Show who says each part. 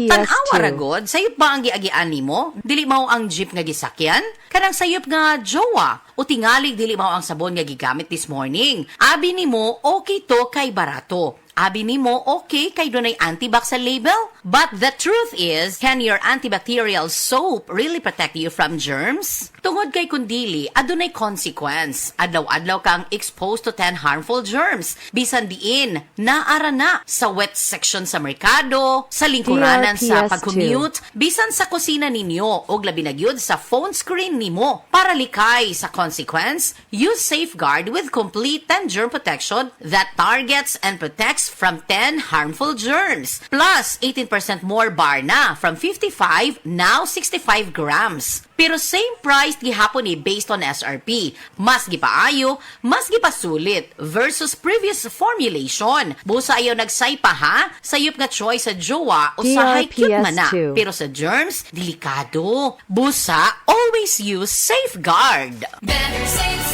Speaker 1: Tanawa
Speaker 2: DRPS2.
Speaker 1: ragod, sayop ba ang giagian nimo? Dili mao ang jeep nga gisakyan? Kanang sayop nga jowa o tingalig dili mao ang sabon nga gigamit this morning. Abi nimo okay to kay barato. Abi nimo okay kay dunay antibac sa label? But the truth is, can your antibacterial soap really protect you from germs? Tungod kay kundili, adunay consequence. Adlaw-adlaw kang exposed to 10 harmful germs. Bisan diin, naara na sa wet section sa merkado, sa lingkuranan sa
Speaker 2: DRPS2.
Speaker 1: pag-commute, bisan sa kusina ninyo, o labi na gyud sa phone screen nimo. Para likay sa consequence, use Safeguard with complete 10 germ protection that targets and protects from 10 harmful germs. Plus, 18% more bar na from 55, now 65 grams. Pero same price gihapon ni based on SRP. Mas gipaayo, mas gipasulit versus previous formulation. Busa ayaw nagsaypa ha? Sayop nga choice sa jowa o sa high cute man na.
Speaker 2: DRPS2.
Speaker 1: Pero sa germs, delikado. Busa, always use Safeguard.
Speaker 3: Better safe